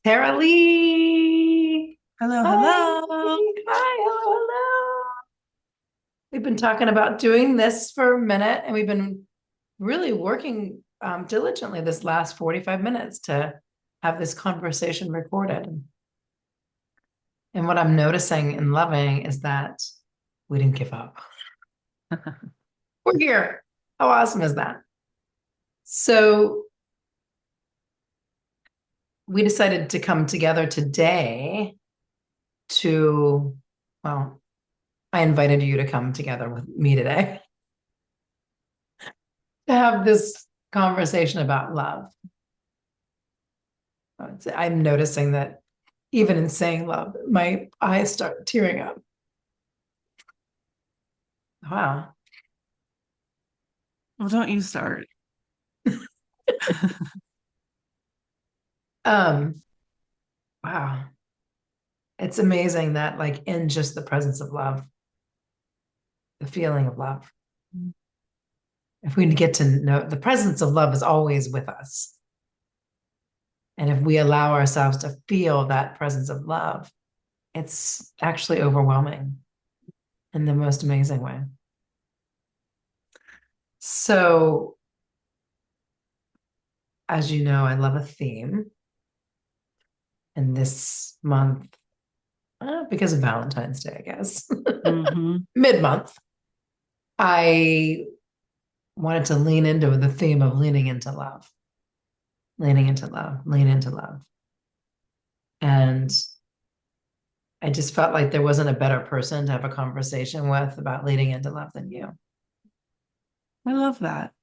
Tereleigh. Hello, Hi. hello. Hi. Hello. Hello. We've been talking about doing this for a minute, and we've been really working diligently this last 45 minutes to have this conversation recorded. And what I'm noticing and loving is that we didn't give up. We're here. How awesome is that? So we decided to come together today to, well, I invited you to come together with me today to have this conversation about love. I'm noticing that even in saying love, my eyes start tearing up. Wow. Well, don't you start. Um, wow. It's amazing that like in just the presence of love, the feeling of love, if we get to know the presence of love is always with us. And if we allow ourselves to feel that presence of love, it's actually overwhelming in the most amazing way. So, as you know, I love a theme. And this month, because of Valentine's Day, I guess, Mm-hmm. mid-month, I wanted to lean into the theme of leaning into love, leaning into love, lean into love. And I just felt like there wasn't a better person to have a conversation with about leaning into love than you. I love that.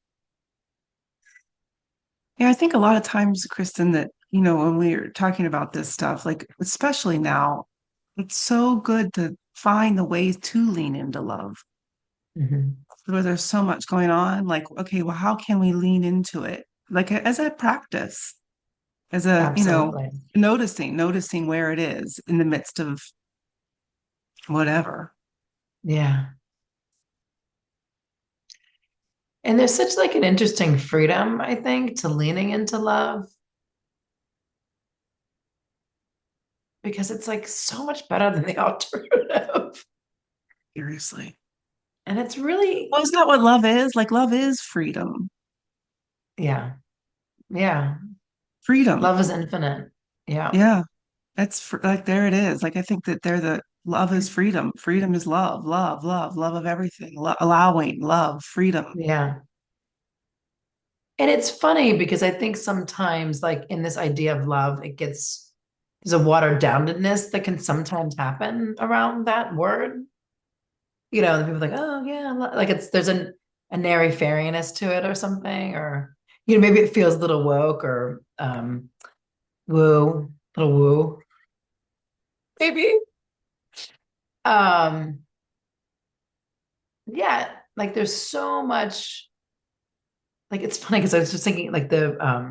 Yeah, I think a lot of times, Kristen, that, when we're talking about this stuff, like especially now, it's so good to find the ways to lean into love. Mhm. Where there's so much going on, like, okay, well, how can we lean into it? Like as a practice, as a, Absolutely. noticing where it is in the midst of whatever. Yeah. And there's such like an interesting freedom, I think, to leaning into love because it's like so much better than the alternative. Seriously. And it's really, Well, is that what love is? Like love is freedom. yeah, yeah. Freedom. Love is infinite. Yeah. Yeah. Like there it is. Like I think that they're the love is freedom. Freedom is love, love, love, love of everything. Allowing, love, freedom. Yeah. And it's funny because I think sometimes, like in this idea of love, there's a watered downedness that can sometimes happen around that word. And people are like, oh, yeah, like there's a nary fairiness to it or something, or, maybe it feels a little woke or woo, little woo, maybe. Um, yeah, like there's so much, like it's funny because I was just thinking like the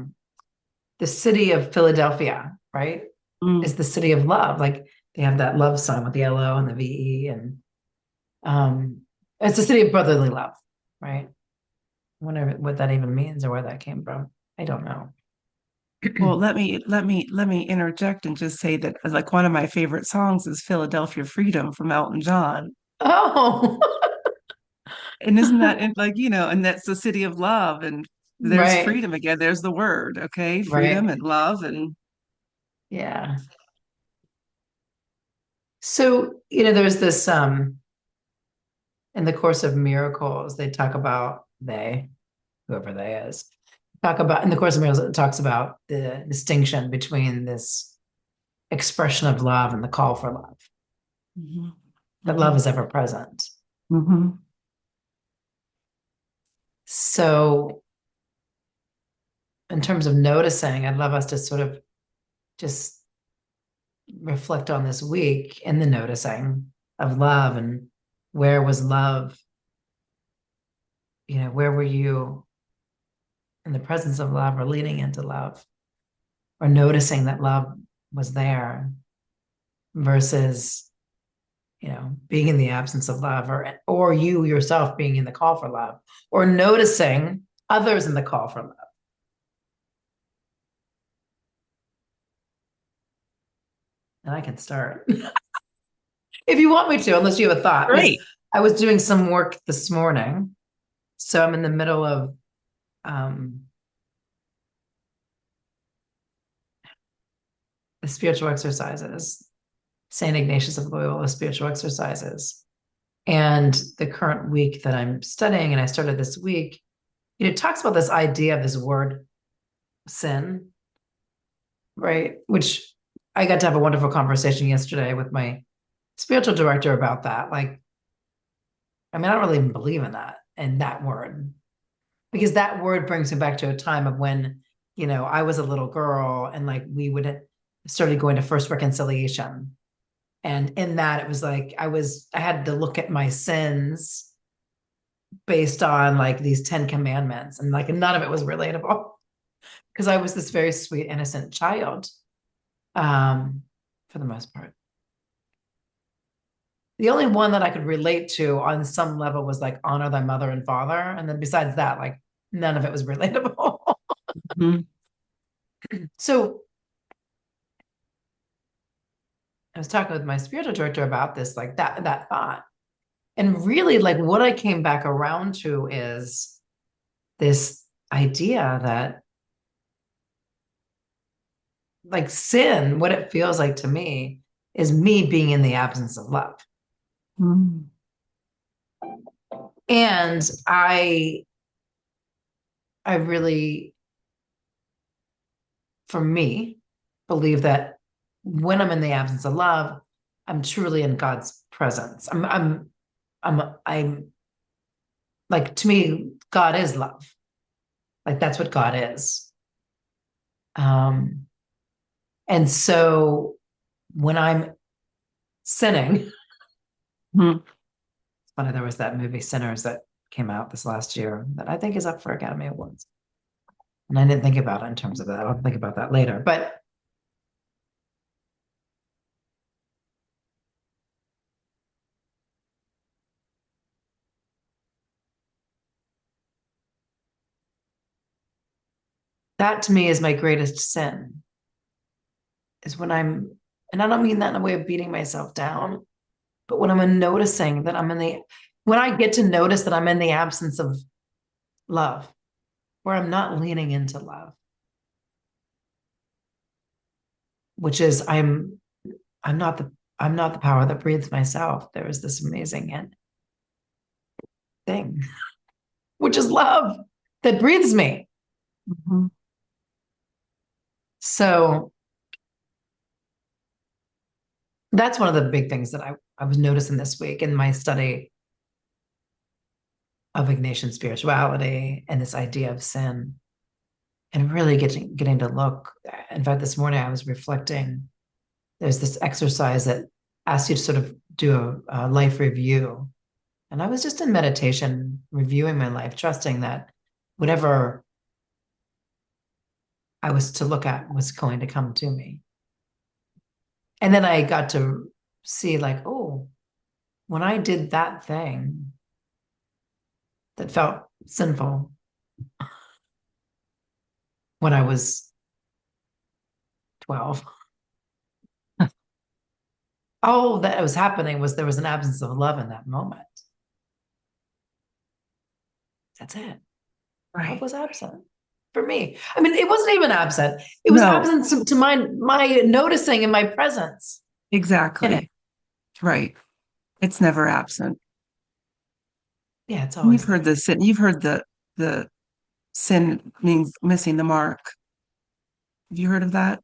city of Philadelphia, right, Mm. is the city of love. Like they have that love song with the L-O and the V-E, and um, it's the city of brotherly love, right? Whatever what that even means or where that came from, I don't know. Well, let me interject and just say that like one of my favorite songs is Philadelphia Freedom from Elton John. Oh, And isn't that like, and that's the city of love and there's right, freedom again. There's the word, okay? Freedom right, and love and yeah. So, there's this in the Course of Miracles, they talk about whoever they is, talk about in the Course of Miracles, it talks about the distinction between this expression of love and the call for love, Mhm. that love Mhm. is ever present. Mhm. So, in terms of noticing, I'd love us to sort of just reflect on this week in the noticing of love and where was love, where were you in the presence of love or leaning into love or noticing that love was there versus, being in the absence of love or you yourself being in the call for love or noticing others in the call for love. and I can start if you want me to, unless you have a thought. Because Great. I was doing some work this morning, so I'm in the middle of um, the spiritual exercises, Saint Ignatius of Loyola spiritual exercises, and the current week that I'm studying, and I started this week. It talks about this idea of this word sin, right? Which I got to have a wonderful conversation yesterday with my spiritual director about that. Like, I mean, I don't really even believe in that and that word because that word brings me back to a time of when, I was a little girl and like we would started going to first reconciliation. And in that, it was like I had to look at my sins based on like these 10 commandments, and like none of it was relatable because I was this very sweet, innocent child, um, for the most part. The only one that I could relate to on some level was like honor thy mother and father. And then besides that, like none of it was relatable. Mhm. So I was talking with my spiritual director about this, like that thought. And really like what I came back around to is this idea that like sin, what it feels like to me is me being in the absence of love. Mm. And I really, for me, believe that when I'm in the absence of love, I'm truly in God's presence. I'm like, to me, God is love. Like that's what God is. Um, and so when I'm sinning, it's Mhm. funny, there was that movie Sinners that came out this last year that I think is up for Academy Awards. And I didn't think about it in terms of that. I'll think about that later. But that to me is my greatest sin is when and I don't mean that in a way of beating myself down, but when I'm noticing that when I get to notice that I'm in the absence of love, where I'm not leaning into love, which is I'm not I'm not the power that breathes myself. There is this amazing thing, which is love that breathes me. Mhm. So that's one of the big things that I was noticing this week in my study of Ignatian spirituality and this idea of sin, and really getting to look. In fact, this morning I was reflecting. There's this exercise that asks you to sort of do a life review, and I was just in meditation, reviewing my life, trusting that whatever I was to look at was going to come to me. And then I got to see, like, oh, when I did that thing that felt sinful when I was 12, all that was happening was there was an absence of love in that moment. That's it. Love Right. was absent for me. I mean, it wasn't even absent. It was No, absent to my noticing and my presence in it. exactly. Right. It's never absent. Yeah, it's You've always heard there. the sin. You've heard the sin means missing the mark. Have you heard of that?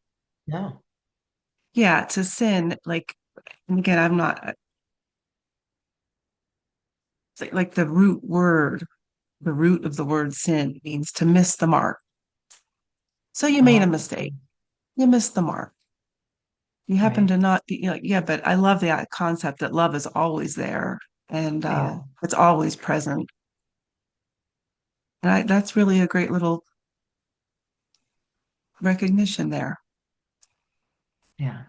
No. Yeah, to sin, like, and again, I'm not it's like the root word, the root of the word sin means to miss the mark. So you made a Oh, mistake. You missed the mark. You happen right. to not be like, yeah, but I love that concept that love is always there and Yeah. it's always present. And that's really a great little recognition there. Yeah.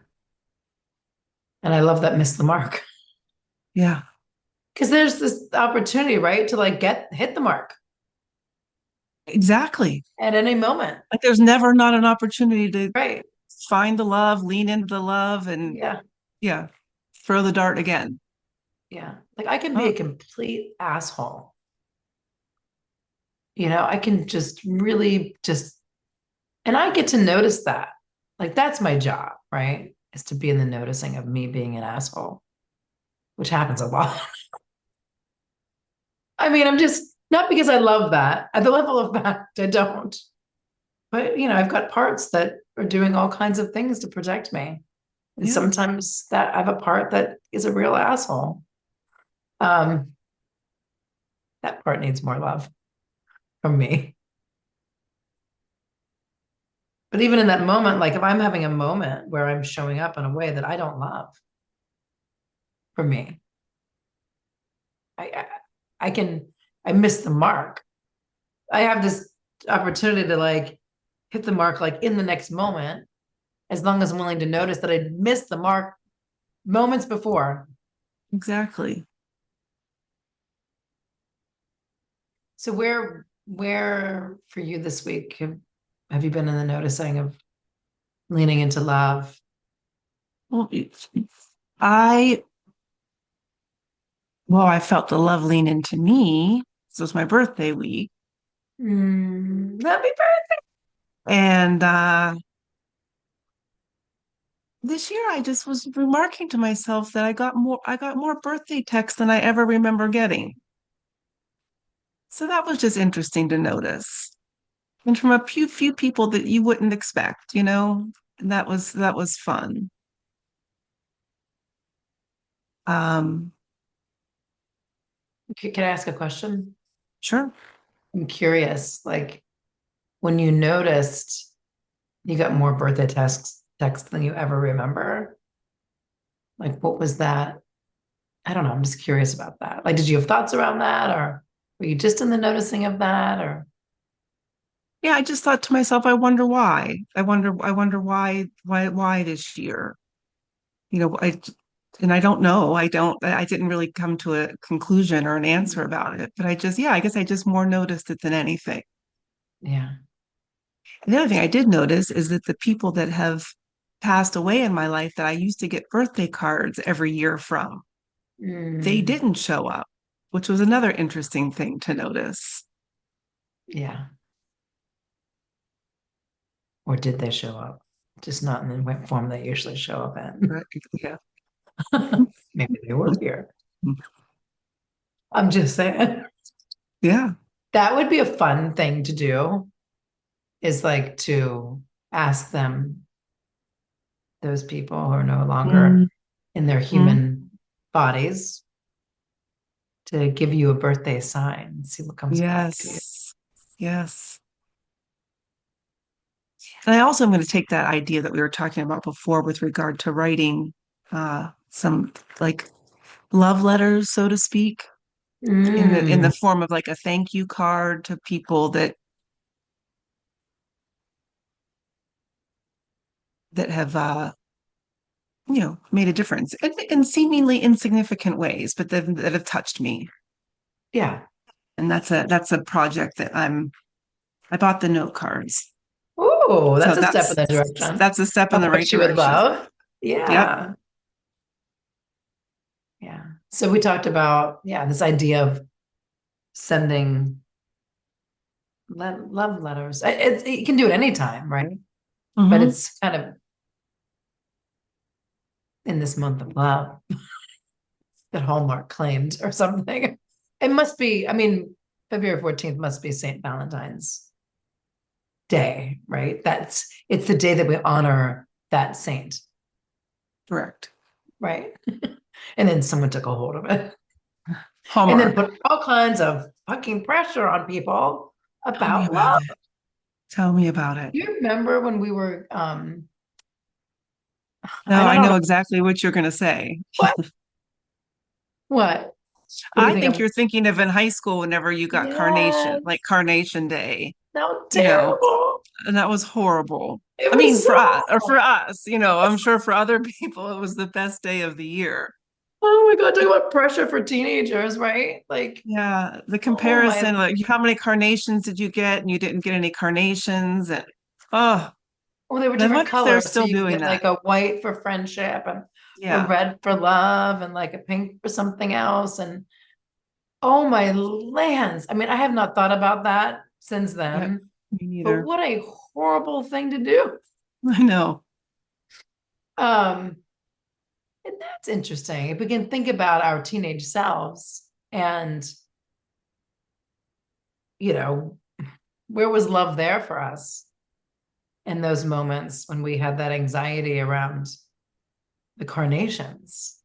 And I love that miss the mark Yeah, because there's this opportunity, right, to like hit the mark exactly. at any moment. Like there's never not an opportunity to Right. find the love, lean into the love, and Yeah. yeah, throw the dart again. Yeah. Like I can be Huh. a complete asshole. I can just really just, and I get to notice that. Like that's my job, right? Is to be in the noticing of me being an asshole, which happens a lot. I mean, I'm just not because I love that. At the level of fact, I don't. But I've got parts that are doing all kinds of things to protect me. And Yeah. sometimes that I have a part that is a real asshole. Um, that part needs more love from me. But even in that moment, like if I'm having a moment where I'm showing up in a way that I don't love for me, I I can I miss the mark. I have this opportunity to like hit the mark like in the next moment, as long as I'm willing to notice that I missed the mark moments before. Exactly. So where for you this week have you been in the noticing of leaning into love? Well, I I felt the love lean into me. This was my birthday week. Happy birthday. And this year I just was remarking to myself that I got more birthday texts than I ever remember getting. So that was just interesting to notice. And from a few people that you wouldn't expect, and that was fun. Um, Can I ask a question? sure. I'm curious, like when you noticed you got more birthday texts than you ever remember, like what was that? I don't know. I'm just curious about that. Like, did you have thoughts around that, or were you just in the noticing of that, or Yeah, I just thought to myself, I wonder why. I wonder why this year. You know, I don't know. I didn't really come to a conclusion or an answer about it, but yeah, I guess I just more noticed it than anything. yeah. And the other thing I did notice is that the people that have passed away in my life that I used to get birthday cards every year from, they Mm, didn't show up, which was another interesting thing to notice. yeah. Or did they show up? Just not in the form they usually show up in. Right. Yeah. Maybe they were here. I'm just saying. Yeah. That would be a fun thing to do, is like to ask them, those people who are no longer in their Mhm. human bodies, to give you a birthday sign and see what comes back to you. Yes. Yes. And I also am going to take that idea that we were talking about before with regard to writing some like love letters, so to speak, in Mm, the form of like a thank you card to people that have made a difference in seemingly insignificant ways, but that have touched me. yeah. And that's a project that I bought the note cards. Oh, So that's a step in that direction that's a step in of the what right she would direction. love. Yep. Yeah. Yeah. So we talked about, yeah, this idea of sending love letters. You can do it anytime, right? But Hmm. it's kind of in this month of love that Hallmark claimed or something. It must be, I mean, February 14th must be St. Valentine's Day, right? It's the day that we honor that saint, Correct. right? And then someone took a hold of it and then Hallmark. put all kinds of fucking pressure on people Tell me about about love. it. Tell me about it. Do you remember when we were No, and I I don't know know exactly what you're going to say. what what do you I think think I'm you're thinking of in high school whenever you got carnation, like yes, Carnation Day, that was you know, terrible. and that was horrible. It I mean, was so for us, I'm sure for other people it was the best day of the year. oh my god, talk about pressure for teenagers, right? Like, Yeah, the oh comparison, my like how many carnations did you get and you didn't get any carnations and oh, Well, they were And I different wonder if they're colors. So still you could doing get that. like a white for friendship and a Yeah. red for love and like a pink for something else. And oh my lands. I mean, I have not thought about that since Yep. then, Me but neither. what a horrible thing to do. I know. Um, and that's interesting. If we can think about our teenage selves and, you know, where was love there for us in those moments when we had that anxiety around the carnations?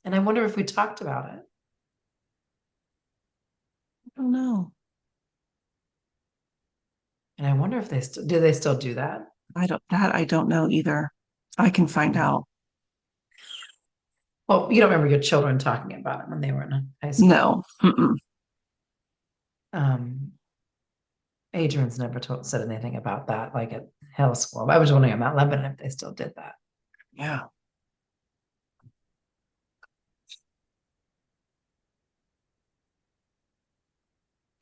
And I wonder if we talked about it. I don't know. And I wonder if they still do that? I don't know either. I can find out. Well, you don't remember your children talking about it when they were in high school. No. Mm-mm. Um, Adrian's never said anything about that, like at Hill School. I was wondering about Lebanon if they still did that. Yeah.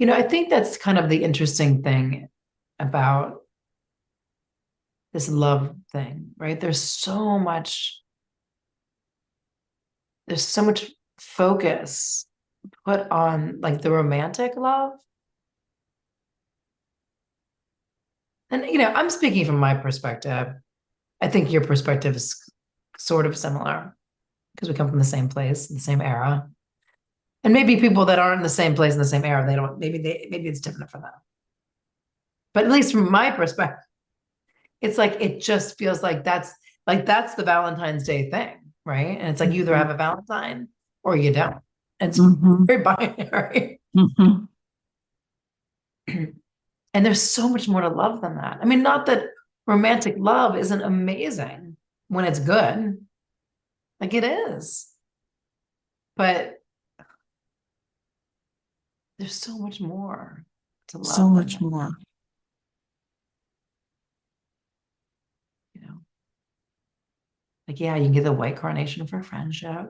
I think that's kind of the interesting thing about this love thing, right? There's so much focus put on like the romantic love. And I'm speaking from my perspective. I think your perspective is sort of similar because we come from the same place, the same era. And maybe people that aren't in the same place in the same era, they don't, maybe it's different for them. But at least from my perspective, it's like it just feels like that's the Valentine's Day thing, right? And it's like you either Mm-hmm. have a Valentine or you don't. It's Mm-hmm. very binary. Mm-hmm. And there's so much more to love than that. I mean, not that romantic love isn't amazing when it's good, like it is, but there's so much more to So love than much that, more. you know. Like, yeah, you can get the white carnation for friendship.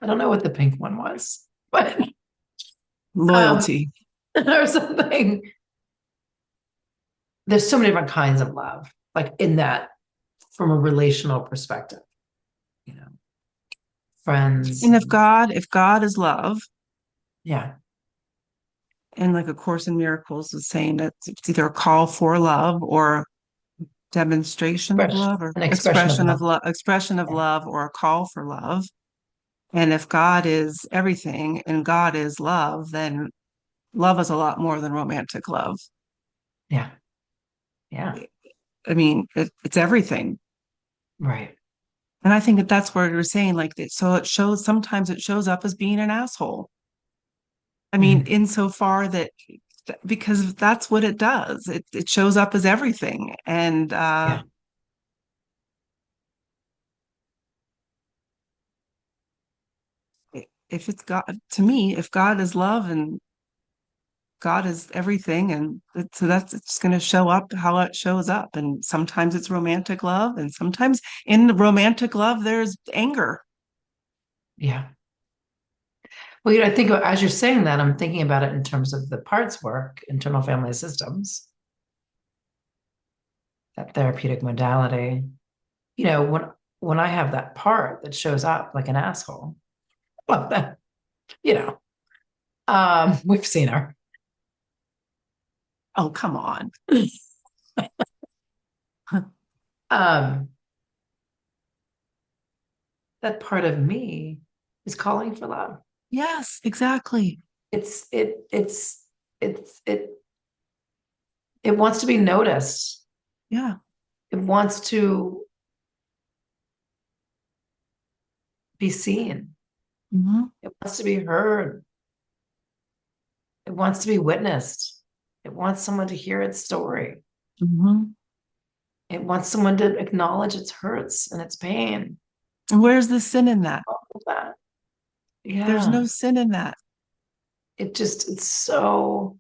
I don't know what the pink one was, but um, Loyalty. or something. There's so many different kinds of love, like in that from a relational perspective, you know, friends. And if God is love, Yeah, and like A Course in Miracles is saying that it's either a call for love or demonstration of love or an expression of love. expression of Yeah, love or a call for love. And if God is everything and God is love, then love is a lot more than romantic love. yeah, yeah. I mean, it's everything. Right. And I think that that's where you're saying like that. So sometimes it shows up as being an asshole. I mean, Mhm. insofar that because that's what it does. It shows up as everything. And Yeah, if it's God, to me, if God is love and God is everything, and so that's it's going to show up how it shows up. And sometimes it's romantic love, and sometimes in the romantic love there's anger. yeah. Well, I think as you're saying that, I'm thinking about it in terms of the parts work, internal family systems, that therapeutic modality. When I have that part that shows up like an asshole, well, then, you know, we've seen her. Oh, come on. Um, that part of me is calling for love. Yes, exactly. It's it it's it's it wants to be noticed. Yeah. It wants to be seen. Hmm. It wants to be heard. It wants to be witnessed. It wants someone to hear its story. Hmm. It wants someone to acknowledge its hurts and its pain. And where's the sin in that? All of that. There's Yeah. no sin in that. It's so,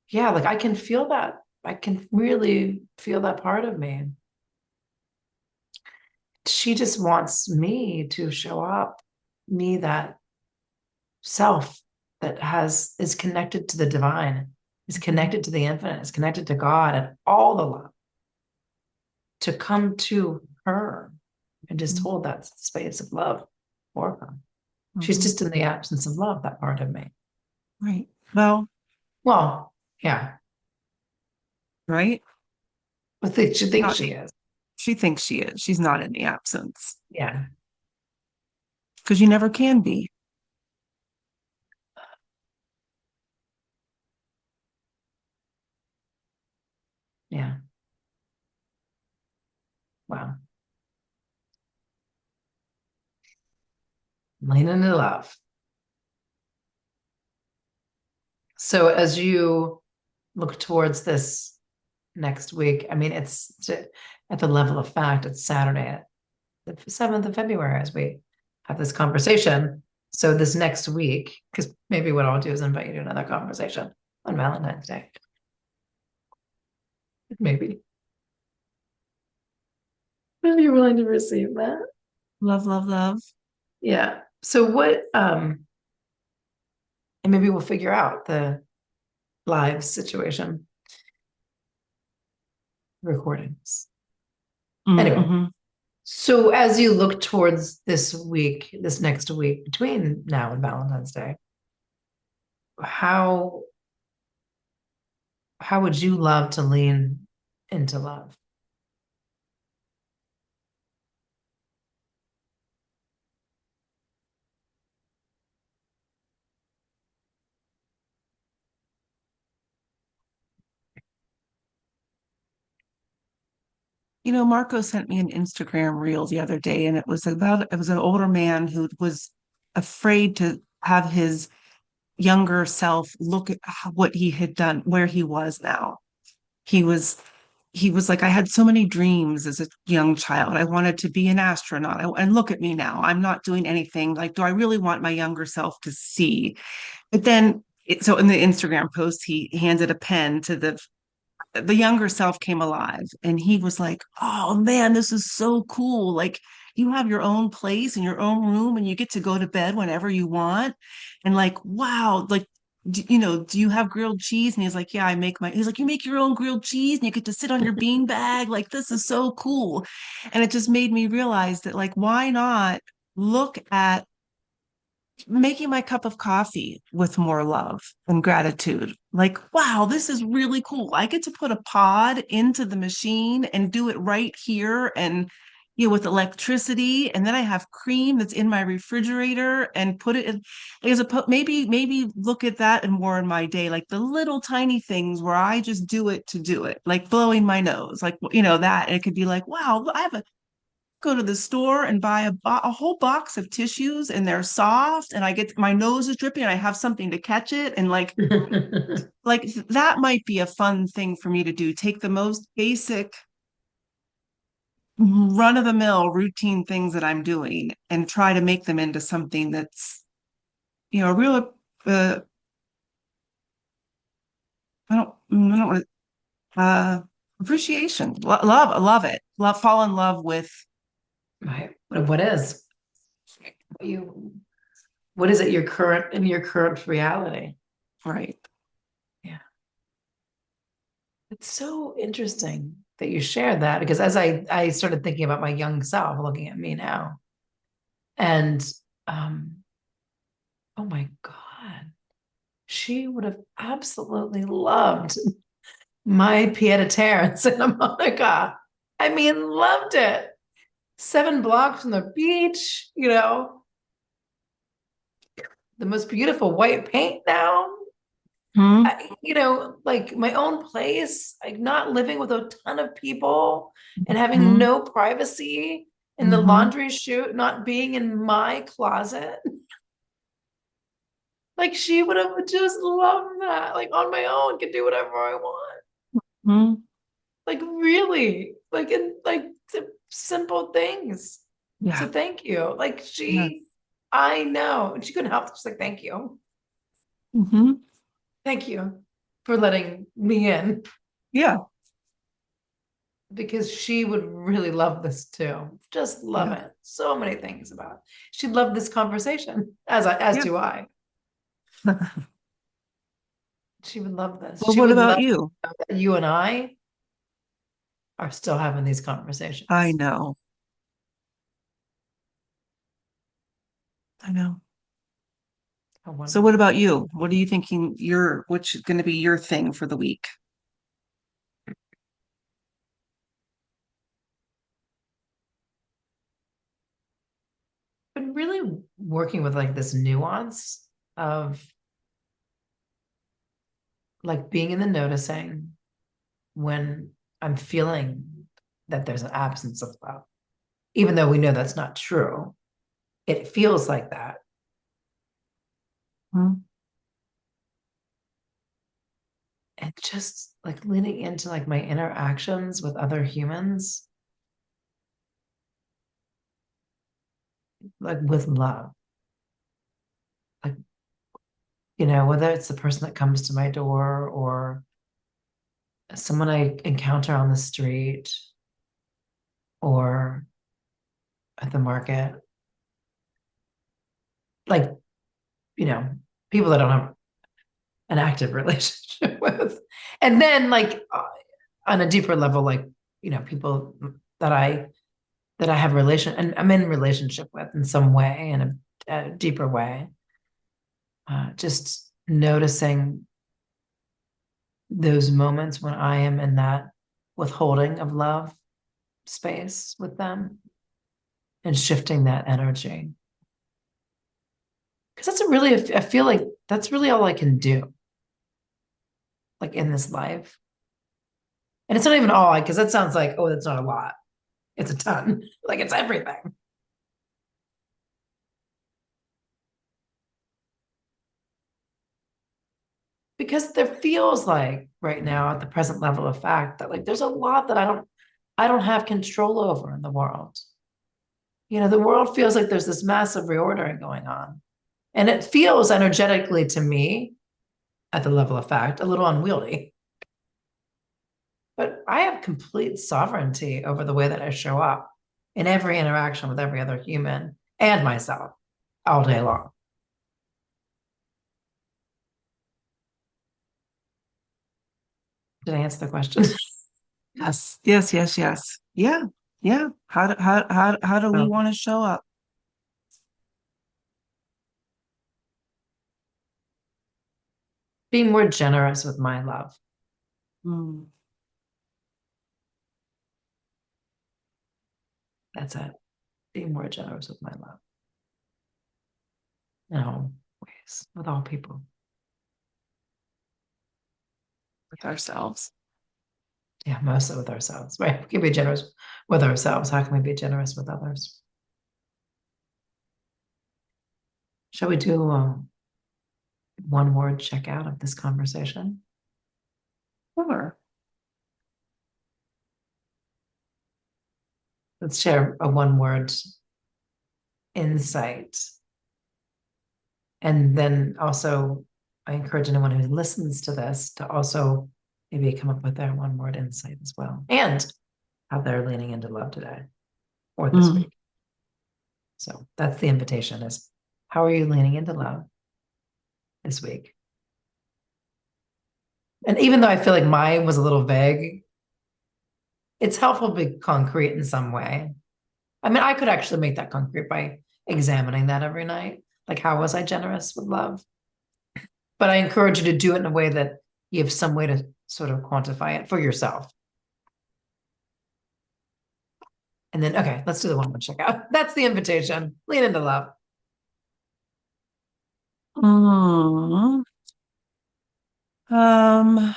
yeah, like I can feel that. I can really feel that part of me. She just wants me to show up, me, that self. that is connected to the divine, is connected to the infinite, is connected to God and all the love, to come to her and just hold that space of love for her. She's Mm-hmm. just in the absence of love, that part of me. Right. Well, Well, yeah, right. I think she thinks Not, she is. she thinks she is. She's not in the absence Yeah, because you never can be. yeah. Wow. Lean into love. So as you look towards this next week, I mean, at the level of fact, it's Saturday at the 7th of February as we have this conversation. So this next week, because maybe what I'll do is invite you to another conversation on Valentine's Day. Maybe. Are you willing to receive that? Love, love, love. Yeah. So and maybe we'll figure out the live situation recordings. Anyway, Mm-hmm. so as you look towards this week, this next week between now and Valentine's Day, how how would you love to lean into love? You know, Marco sent me an Instagram reel the other day, and it was an older man who was afraid to have his younger self look at what he had done, where he was now. He was he was like, I had so many dreams as a young child. I wanted to be an astronaut. And look at me now. I'm not doing anything. Like, do I really want my younger self to see? But then, so in the Instagram post, he handed a pen to the younger self came alive and he was like, oh man, this is so cool. Like you have your own place and your own room and you get to go to bed whenever you want. And like, wow, like, do you have grilled cheese? And he's like, yeah, he's like, you make your own grilled cheese and you get to sit on your bean bag. Like, this is so cool. And it just made me realize that, like, why not look at making my cup of coffee with more love and gratitude. Like, wow, this is really cool. I get to put a pod into the machine and do it right here and with electricity. And then I have cream that's in my refrigerator and put it in maybe look at that and more in my day, like the little tiny things where I just do it to do it, like blowing my nose, like that. And it could be like, wow, I have a go to the store and buy a whole box of tissues and they're soft and I get my nose is dripping and I have something to catch it and like that might be a fun thing for me to do. Take the most basic run of the mill routine things that I'm doing and try to make them into something that's a real uh I don't want to appreciation. Love it. Fall in love with Right. What is you? What is it? Your current reality? right. Yeah. It's so interesting that you shared that because as I started thinking about my young self, looking at me now, and um, oh my God, she would have absolutely loved my pied a terre in Santa Monica. I mean, loved it. 7 blocks from the beach, the most beautiful white paint now. Hmm. Like my own place, like not living with a ton of people and having Hmm. no privacy in the Hmm. laundry chute, not being in my closet. Like she would have just loved that. Like on my own, could do whatever I want. Hmm. Like really, like in like the simple things. So Yeah. thank you. Yes. I know. And she couldn't help. She's like, thank you. Hmm. Thank you for letting me in Yeah. because she would really love this too. Just love Yeah. it. So many things about it. She'd love this conversation, as Yeah. do I. She would love this. Well, She what would about love you? that you and I are still having these I conversations. know. I know. How So what wonderful. about you? What are you thinking what's going to be your thing for the week? But really working with like this nuance of like being in the noticing when I'm feeling that there's an absence of love, even though we know that's not true. It feels like that. Hmm? And just like leaning into like my interactions with other humans, like with love. Like, whether it's the person that comes to my door or someone I encounter on the street or at the market, like, you know, people that I don't have an active relationship with. And then like on a deeper level, like, people that I have relation and I'm in relationship with in some way, in a deeper way. Just noticing those moments when I am in that withholding of love space with them and shifting that energy. Because that's I feel like that's really all I can do, like in this life. And it's not even all, because that sounds like, oh, that's not a lot. It's a ton. Like it's everything. Because there feels like right now at the present level of fact that like there's a lot that I don't have control over in the world. The world feels like there's this massive reordering going on. And it feels energetically to me, at the level of fact, a little unwieldy. But I have complete sovereignty over the way that I show up in every interaction with every other human and myself all day long. Did I answer the question? Yes, yes, yes, yes. Yeah, yeah. How do we Oh, want to show up? being more generous with my love. Hmm. That's it. Being more generous with my love in all ways, with all people. With ourselves. Yeah, mostly with ourselves, right? We can be generous with ourselves. How can we be generous with others? Shall we do a one word checkout of this conversation? Sure. Let's share a one word insight. And then also, I encourage anyone who listens to this to also maybe come up with their one word insight as well, and how they're leaning into love today or this Mm. week. So that's the invitation: is how are you leaning into love this week? And even though I feel like mine was a little vague, it's helpful to be concrete in some way. I mean, I could actually make that concrete by examining that every night. Like, how was I generous with love? But I encourage you to do it in a way that you have some way to sort of quantify it for yourself. And then, okay, let's do the one checkout. That's the invitation. Lean into love. Mm. Um,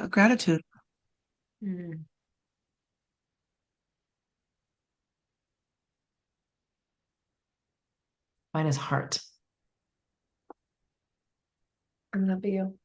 Gratitude. Mm. Mine is heart. I love you.